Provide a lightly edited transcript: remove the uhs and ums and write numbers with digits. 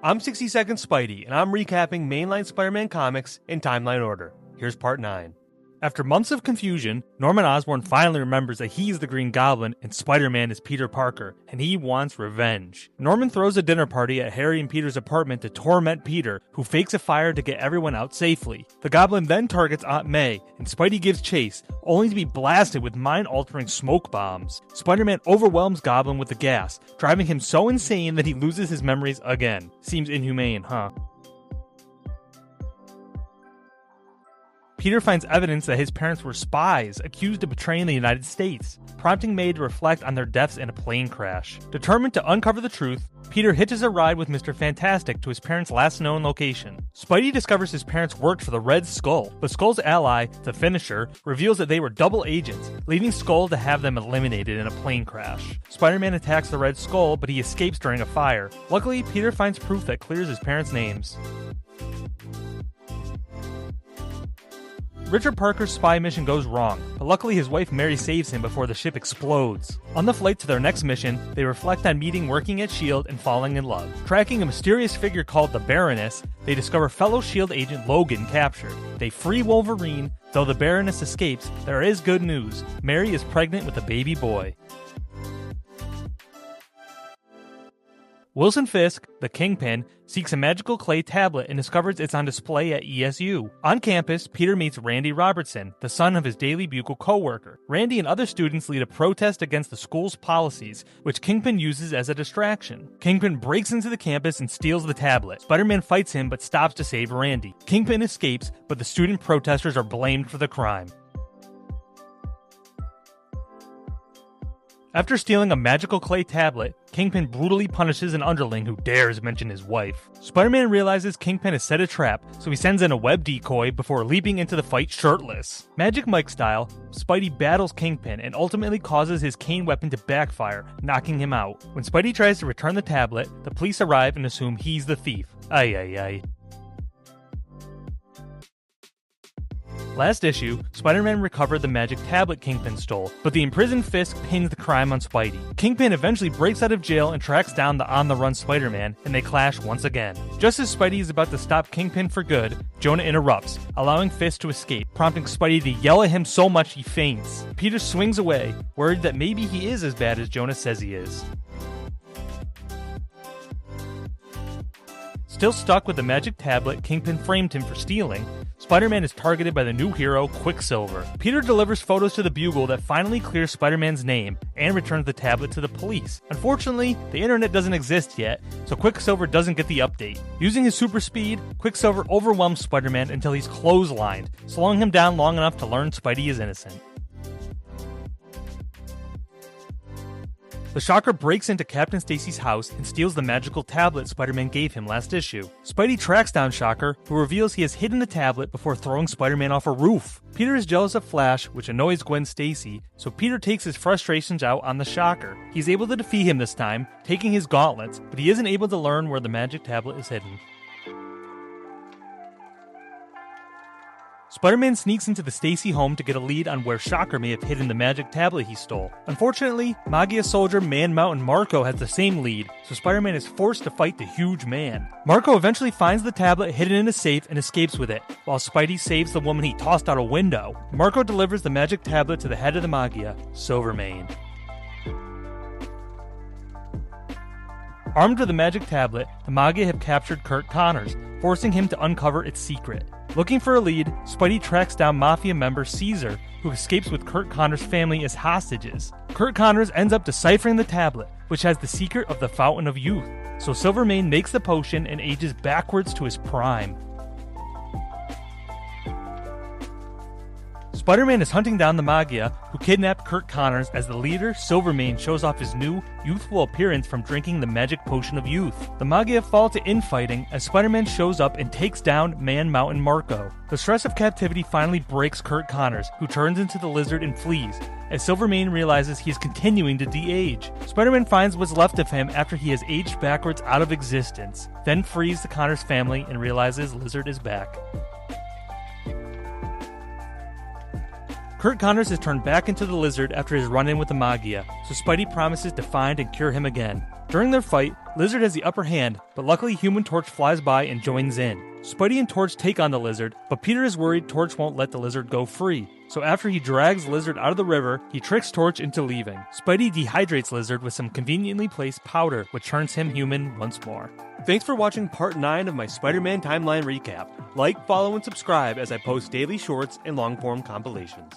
I'm 60 Seconds Spidey, and I'm recapping mainline Spider-Man comics in timeline order. Here's part 9. After months of confusion, Norman Osborn finally remembers that he's the Green Goblin and Spider-Man is Peter Parker, and he wants revenge. Norman throws a dinner party at Harry and Peter's apartment to torment Peter, who fakes a fire to get everyone out safely. The Goblin then targets Aunt May, and Spidey gives chase, only to be blasted with mind-altering smoke bombs. Spider-Man overwhelms Goblin with the gas, driving him so insane that he loses his memories again. Seems inhumane, huh? Peter finds evidence that his parents were spies, accused of betraying the United States, prompting May to reflect on their deaths in a plane crash. Determined to uncover the truth, Peter hitches a ride with Mr. Fantastic to his parents' last known location. Spidey discovers his parents worked for the Red Skull, but Skull's ally, the Finisher, reveals that they were double agents, leaving Skull to have them eliminated in a plane crash. Spider-Man attacks the Red Skull, but he escapes during a fire. Luckily, Peter finds proof that clears his parents' names. Richard Parker's spy mission goes wrong, but luckily his wife Mary saves him before the ship explodes. On the flight to their next mission, they reflect on meeting working at S.H.I.E.L.D. and falling in love. Tracking a mysterious figure called the Baroness, they discover fellow S.H.I.E.L.D. agent Logan captured. They free Wolverine. Though the Baroness escapes, there is good news. Mary is pregnant with a baby boy. Wilson Fisk, the Kingpin, seeks a magical clay tablet and discovers it's on display at ESU. On campus, Peter meets Randy Robertson, the son of his Daily Bugle co-worker. Randy and other students lead a protest against the school's policies, which Kingpin uses as a distraction. Kingpin breaks into the campus and steals the tablet. Spider-Man fights him but stops to save Randy. Kingpin escapes, but the student protesters are blamed for the crime. After stealing a magical clay tablet, Kingpin brutally punishes an underling who dares mention his wife. Spider-Man realizes Kingpin has set a trap, so he sends in a web decoy before leaping into the fight shirtless. Magic Mike style, Spidey battles Kingpin and ultimately causes his cane weapon to backfire, knocking him out. When Spidey tries to return the tablet, the police arrive and assume he's the thief. Ay ay ay. Last issue, Spider-Man recovered the magic tablet Kingpin stole, but the imprisoned Fisk pins the crime on Spidey. Kingpin eventually breaks out of jail and tracks down the on-the-run Spider-Man, and they clash once again. Just as Spidey is about to stop Kingpin for good, Jonah interrupts, allowing Fisk to escape, prompting Spidey to yell at him so much he faints. Peter swings away, worried that maybe he is as bad as Jonah says he is. Still stuck with the magic tablet Kingpin framed him for stealing, Spider-Man is targeted by the new hero, Quicksilver. Peter delivers photos to the Bugle that finally clears Spider-Man's name and returns the tablet to the police. Unfortunately, the internet doesn't exist yet, so Quicksilver doesn't get the update. Using his super speed, Quicksilver overwhelms Spider-Man until he's clotheslined, slowing him down long enough to learn Spidey is innocent. The Shocker breaks into Captain Stacy's house and steals the magical tablet Spider-Man gave him last issue. Spidey tracks down Shocker, who reveals he has hidden the tablet before throwing Spider-Man off a roof. Peter is jealous of Flash, which annoys Gwen Stacy, so Peter takes his frustrations out on the Shocker. He's able to defeat him this time, taking his gauntlets, but he isn't able to learn where the magic tablet is hidden. Spider-Man sneaks into the Stacy home to get a lead on where Shocker may have hidden the magic tablet he stole. Unfortunately, Magia soldier Man Mountain Marko has the same lead, so Spider-Man is forced to fight the huge man. Marko eventually finds the tablet hidden in a safe and escapes with it, while Spidey saves the woman he tossed out a window. Marko delivers the magic tablet to the head of the Magia, Silvermane. Armed with the magic tablet, the Magia have captured Curt Connors, forcing him to uncover its secret. Looking for a lead, Spidey tracks down Mafia member Caesar, who escapes with Curt Connors' family as hostages. Curt Connors ends up deciphering the tablet, which has the secret of the Fountain of Youth, so Silvermane makes the potion and ages backwards to his prime. Spider-Man is hunting down the Magia, who kidnapped Curt Connors as the leader. Silvermane shows off his new, youthful appearance from drinking the magic potion of youth. The Magia fall to infighting as Spider-Man shows up and takes down Man Mountain Marko. The stress of captivity finally breaks Curt Connors, who turns into the lizard and flees, as Silvermane realizes he is continuing to de-age. Spider-Man finds what's left of him after he has aged backwards out of existence, then frees the Connors family and realizes Lizard is back. Kurt Connors is turned back into the Lizard after his run-in with the Magia, so Spidey promises to find and cure him again. During their fight, Lizard has the upper hand, but luckily Human Torch flies by and joins in. Spidey and Torch take on the Lizard, but Peter is worried Torch won't let the Lizard go free. So after he drags Lizard out of the river, he tricks Torch into leaving. Spidey dehydrates Lizard with some conveniently placed powder, which turns him human once more. Thanks for watching part 9 of my Spider-Man timeline recap. Like, follow, and subscribe as I post daily shorts and long-form compilations.